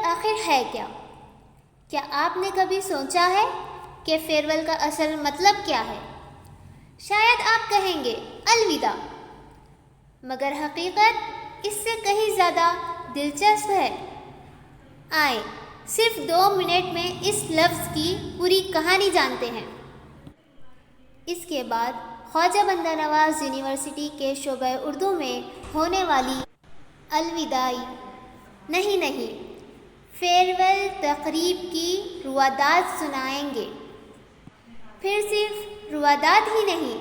آخر ہے کیا؟ کیا آپ نے کبھی سوچا ہے کہ فیئرویل کا اصل مطلب کیا ہے؟ شاید آپ کہیں گے الوداع، مگر حقیقت اس سے کہیں زیادہ دلچسپ ہے۔ آئیں صرف 2 منٹ میں اس لفظ کی پوری کہانی جانتے ہیں۔ اس کے بعد خواجہ بندہ نواز یونیورسٹی کے شعبہ اردو میں ہونے والی الوداعی نہیں فیئرویل تقریب کی روادات سنائیں گے۔ پھر صرف روادات ہی نہیں،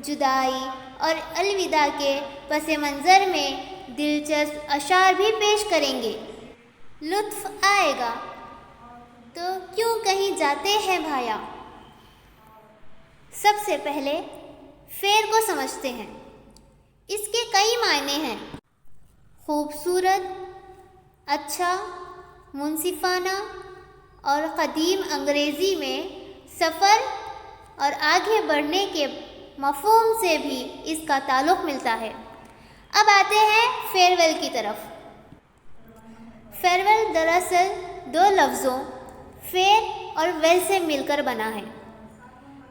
جدائی اور الوداع کے پس منظر میں دلچسپ اشعار بھی پیش کریں گے۔ لطف آئے گا، تو کیوں کہیں جاتے ہیں بھایا۔ سب سے پہلے فیئر کو سمجھتے ہیں۔ اس کے کئی معنی ہیں: خوبصورت، اچھا، منصفانہ، اور قدیم انگریزی میں سفر اور آگے بڑھنے کے مفہوم سے بھی اس کا تعلق ملتا ہے۔ اب آتے ہیں فیئرویل کی طرف۔ فیئرویل دراصل 2 لفظوں فیئر اور ویل سے مل کر بنا ہے۔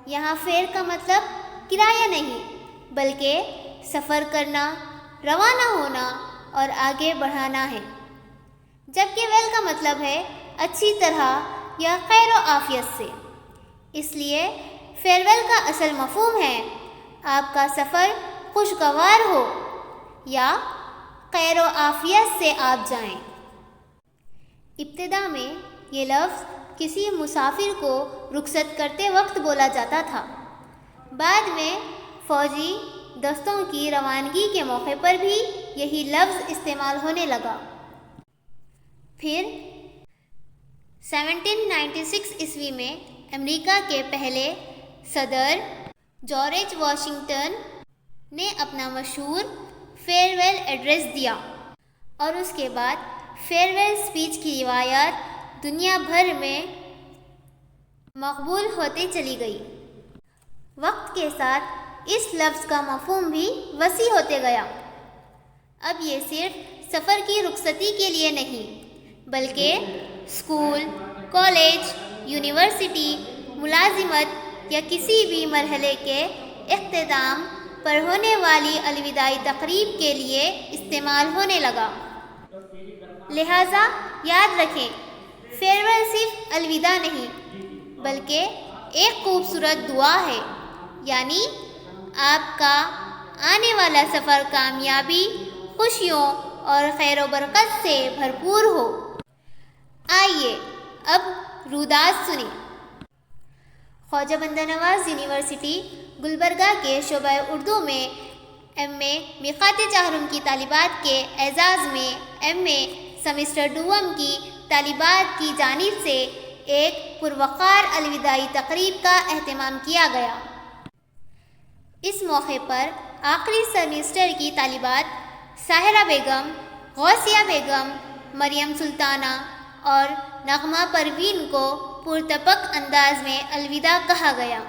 یہاں فیئر کا مطلب کرایہ نہیں، بلکہ سفر کرنا، روانہ ہونا اور آگے بڑھانا ہے، جبکہ ویل کا مطلب ہے اچھی طرح یا خیر و عافیت سے۔ اس لیے فیئرویل کا اصل مفہوم ہے آپ کا سفر خوشگوار ہو یا خیر و عافیت سے آپ جائیں۔ ابتدا میں یہ لفظ کسی مسافر کو رخصت کرتے وقت بولا جاتا تھا۔ بعد میں فوجی دستوں کی روانگی کے موقع پر بھی یہی لفظ استعمال ہونے لگا۔ پھر 1796 عیسوی میں امریکہ کے پہلے صدر جارج واشنگٹن نے اپنا مشہور فیئرویل ایڈریس دیا، اور اس کے بعد فیئرویل اسپیچ کی روایات دنیا بھر میں مقبول ہوتی چلی گئی۔ وقت کے ساتھ اس لفظ کا مفہوم بھی وسیع ہوتے گیا۔ اب یہ صرف سفر کی رخصتی کے لیے نہیں، بلکہ اسکول، کالج، یونیورسٹی، ملازمت یا کسی بھی مرحلے کے اختتام پر ہونے والی الوداعی تقریب کے لیے استعمال ہونے لگا۔ لہٰذا یاد رکھیں، فیئرویل صرف الوداع نہیں، بلکہ ایک خوبصورت دعا ہے، یعنی آپ کا آنے والا سفر کامیابی، خوشیوں اور خیر و برکت سے بھرپور ہو۔ آئیے اب رودات سنیں۔ خواجہ بندہ نواز یونیورسٹی گلبرگہ کے شعبہ اردو میں ایم اے میقات چہارم کی طالبات کے اعزاز میں ایم اے سیمسٹر دوم کی طالبات کی جانب سے ایک پروقار الوداعی تقریب کا اہتمام کیا گیا۔ اس موقع پر آخری سیمسٹر کی طالبات ساحرہ بیگم، غوثیہ بیگم، مریم سلطانہ اور نغمہ پروین کو پرتپک انداز میں الوداع کہا گیا۔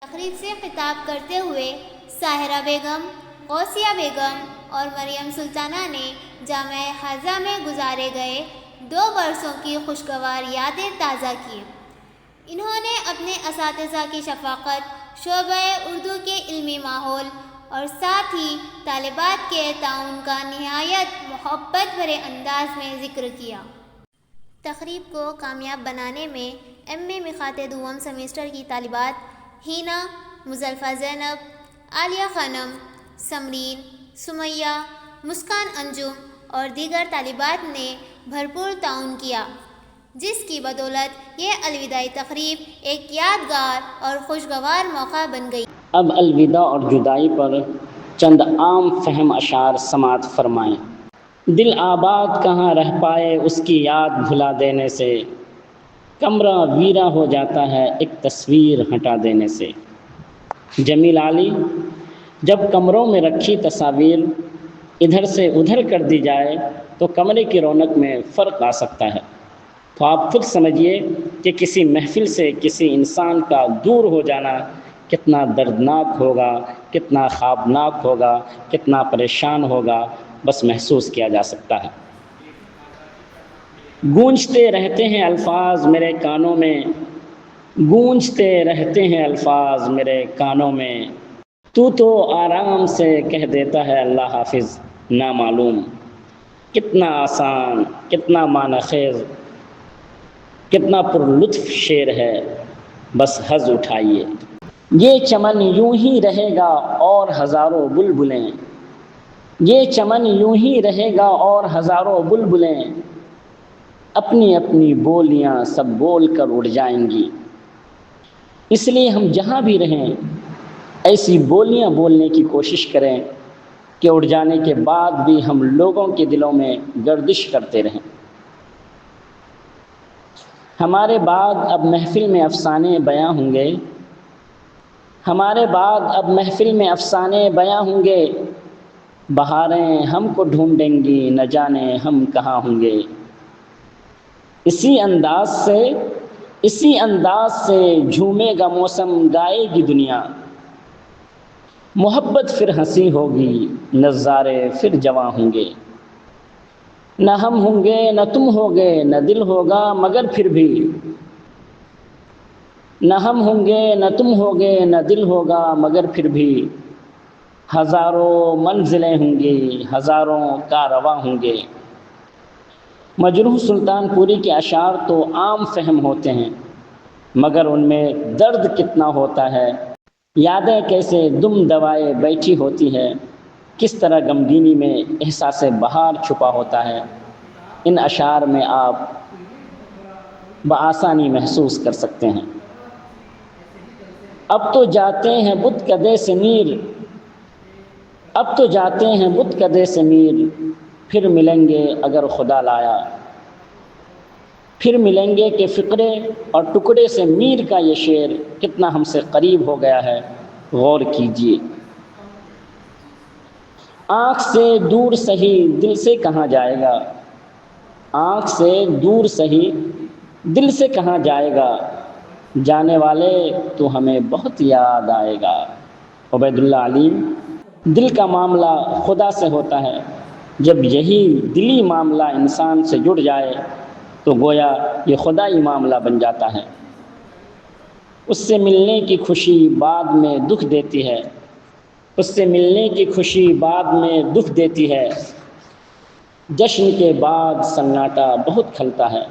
تقریب سے خطاب کرتے ہوئے ساحرہ بیگم، غوثیہ بیگم اور مریم سلطانہ نے جامعہ ہاضہ میں گزارے گئے 2 برسوں کی خوشگوار یادیں تازہ کیں۔ انہوں نے اپنے اساتذہ کی شفقت، شعبہ اردو کے علمی ماحول اور ساتھ ہی طالبات کے تعاون کا نہایت محبت بھرے انداز میں ذکر کیا۔ تقریب کو کامیاب بنانے میں ایم اے میقات دوم سیمسٹر کی طالبات حنا، مزلفہ زینب، عالیہ خانم، سمرین، سمیہ، مسکان انجم اور دیگر طالبات نے بھرپور تعاون کیا، جس کی بدولت یہ الوداعی تقریب ایک یادگار اور خوشگوار موقع بن گئی۔ اب الوداع اور جدائی پر چند عام فہم اشعار سماعت فرمائیں۔ دل آباد کہاں رہ پائے اس کی یاد بھلا دینے سے، کمرہ ویرا ہو جاتا ہے ایک تصویر ہٹا دینے سے۔ جمیل علی: جب کمروں میں رکھی تصاویر ادھر سے ادھر کر دی جائے تو کمرے کی رونق میں فرق آ سکتا ہے۔ تو آپ خود سمجھیے کہ کسی محفل سے کسی انسان کا دور ہو جانا کتنا دردناک ہوگا، کتنا خوابناک ہوگا، کتنا پریشان ہوگا، بس محسوس کیا جا سکتا ہے۔ گونجتے رہتے ہیں الفاظ میرے کانوں میں، گونجتے رہتے ہیں الفاظ میرے کانوں میں، تو آرام سے کہہ دیتا ہے اللہ حافظ نامعلوم۔ کتنا آسان، کتنا معنی خیز، کتنا پر لطف شعر ہے، بس حظ اٹھائیے۔ یہ چمن یوں ہی رہے گا اور ہزاروں بلبلیں، یہ چمن یوں ہی رہے گا اور ہزاروں بلبلیں، اپنی اپنی بولیاں سب بول کر اڑ جائیں گی۔ اس لیے ہم جہاں بھی رہیں ایسی بولیاں بولنے کی کوشش کریں کہ اڑ جانے کے بعد بھی ہم لوگوں کے دلوں میں گردش کرتے رہیں۔ ہمارے بعد اب محفل میں افسانے بیاں ہوں گے، ہمارے بعد اب محفل میں افسانے بیاں ہوں گے، بہاریں ہم کو ڈھونڈیں گی نہ جانے ہم کہاں ہوں گے۔ اسی انداز سے جھومے گا موسم، گائے گی دنیا، محبت پھر ہنسی ہوگی، نظارے پھر جواں ہوں گے۔ نہ ہم ہوں گے نہ تم ہوگے نہ دل ہوگا مگر پھر بھی، نہ ہم ہوں گے نہ تم ہوگے نہ دل ہوگا مگر پھر بھی، ہزاروں منزلیں ہوں گی ہزاروں کارواں ہوں گے۔ مجروح سلطان پوری کے اشعار تو عام فہم ہوتے ہیں مگر ان میں درد کتنا ہوتا ہے، یادیں کیسے دم دبائے بیٹھی ہوتی ہے، کس طرح غمگینی میں احساس بہار چھپا ہوتا ہے، ان اشعار میں آپ بآسانی محسوس کر سکتے ہیں۔ اب تو جاتے ہیں بت کدے سے میر، اب تو جاتے ہیں بت کدے سے میر، پھر ملیں گے اگر خدا لایا، پھر ملیں گے کہ فقرے اور ٹکڑے سے میر کا یہ شعر کتنا ہم سے قریب ہو گیا ہے، غور کیجیے۔ آنکھ سے دور سہی دل سے کہاں جائے گا، آنکھ سے دور سہی دل سے کہاں جائے گا، جانے والے تو ہمیں بہت یاد آئے گا۔ عبید اللہ علیم۔ دل کا معاملہ خدا سے ہوتا ہے، جب یہی دلی معاملہ انسان سے جڑ جائے تو گویا یہ خدائی معاملہ بن جاتا ہے۔ اس سے ملنے کی خوشی بعد میں دکھ دیتی ہے، اس سے ملنے کی خوشی بعد میں دکھ دیتی ہے، جشن کے بعد سناٹا بہت کھلتا ہے۔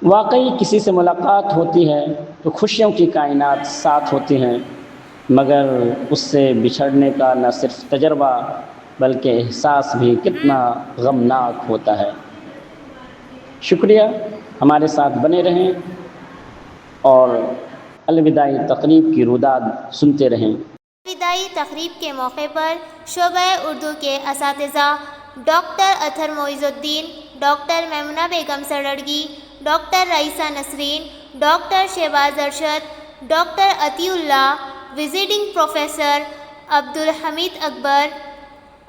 واقعی کسی سے ملاقات ہوتی ہے تو خوشیوں کی کائنات ساتھ ہوتی ہیں، مگر اس سے بچھڑنے کا نہ صرف تجربہ بلکہ احساس بھی کتنا غمناک ہوتا ہے۔ شکریہ، ہمارے ساتھ بنے رہیں اور الوداعی تقریب کی روداد سنتے رہیں۔ الوداعی تقریب کے موقع پر شعبہ اردو کے اساتذہ ڈاکٹر اطہر معیز الدین، ڈاکٹر میمونہ بیگم سڑرگی، doctor Raeesa Nasreen, doctor Shahbaz Arshad, doctor Atiullah, visiting professor Abdul Hamid Akbar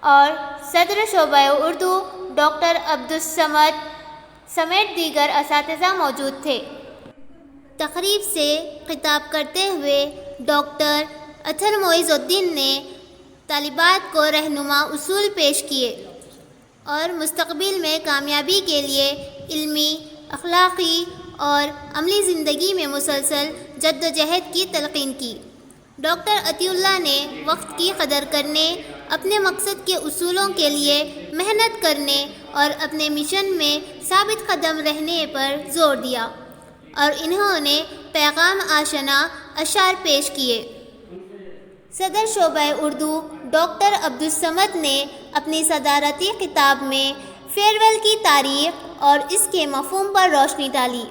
اور صدر شعبہ اردو ڈاکٹر عبدالصمد سمیت دیگر اساتذہ موجود تھے۔ تقریب سے خطاب کرتے ہوئے ڈاکٹر اطہر معیز الدین نے طالبات کو رہنما اصول پیش کیے اور مستقبل میں کامیابی کے لیے علمی، اخلاقی اور عملی زندگی میں مسلسل جدوجہد کی تلقین کی۔ ڈاکٹر عطی اللہ نے وقت کی قدر کرنے، اپنے مقصد کے اصولوں کے لیے محنت کرنے اور اپنے مشن میں ثابت قدم رہنے پر زور دیا اور انہوں نے پیغام آشنا اشعار پیش کیے۔ صدر شعبہ اردو ڈاکٹر عبدالصمد نے اپنی صدارتی خطاب میں فیئرویل کی تاریخ اور اس کے مفہوم پر روشنی ڈالی۔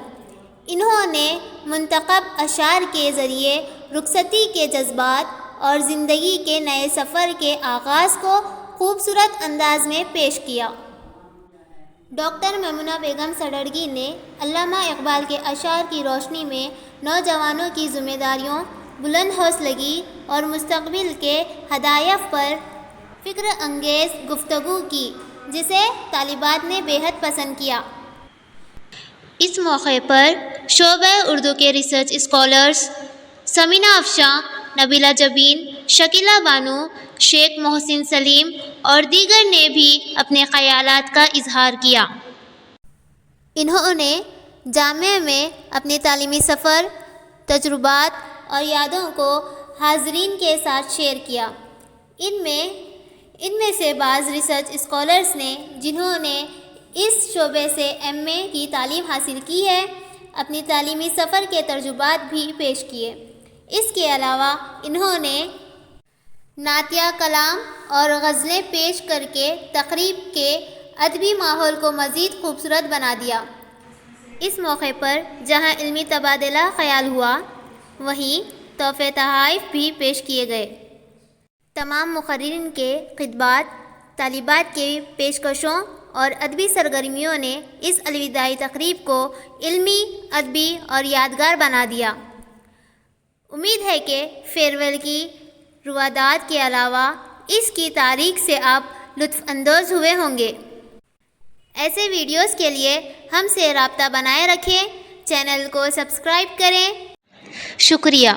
انہوں نے منتخب اشعار کے ذریعے رخصتی کے جذبات اور زندگی کے نئے سفر کے آغاز کو خوبصورت انداز میں پیش کیا۔ ڈاکٹر میمونہ بیگم سڑرگی نے علامہ اقبال کے اشعار کی روشنی میں نوجوانوں کی ذمہ داریوں، بلند حوصلگی اور مستقبل کے ہدایات پر فکر انگیز گفتگو کی، جسے طالبات نے بے حد پسند کیا۔ اس موقع پر شعبہ اردو کے ریسرچ اسکالرز ثمینہ افشاں، نبیلہ جبین، شکیلہ بانو، شیخ محسن سلیم اور دیگر نے بھی اپنے خیالات کا اظہار کیا۔ انہوں نے جامعہ میں اپنے تعلیمی سفر، تجربات اور یادوں کو حاضرین کے ساتھ شیئر کیا۔ ان میں سے بعض ریسرچ اسکالرز نے جنہوں نے اس شعبے سے ایم اے کی تعلیم حاصل کی ہے، اپنی تعلیمی سفر کے تجربات بھی پیش کیے۔ اس کے علاوہ انہوں نے نعتیہ کلام اور غزلیں پیش کر کے تقریب کے ادبی ماحول کو مزید خوبصورت بنا دیا۔ اس موقع پر جہاں علمی تبادلہ خیال ہوا، وہیں تحفے تحائف بھی پیش کیے گئے۔ تمام مقررین کے خطبات، طالبات کی پیشکشوں اور ادبی سرگرمیوں نے اس الوداعی تقریب کو علمی، ادبی اور یادگار بنا دیا۔ امید ہے کہ فیئرویل کی روادات کے علاوہ اس کی تاریخ سے آپ لطف اندوز ہوئے ہوں گے۔ ایسے ویڈیوز کے لیے ہم سے رابطہ بنائے رکھیں، چینل کو سبسکرائب کریں۔ شکریہ۔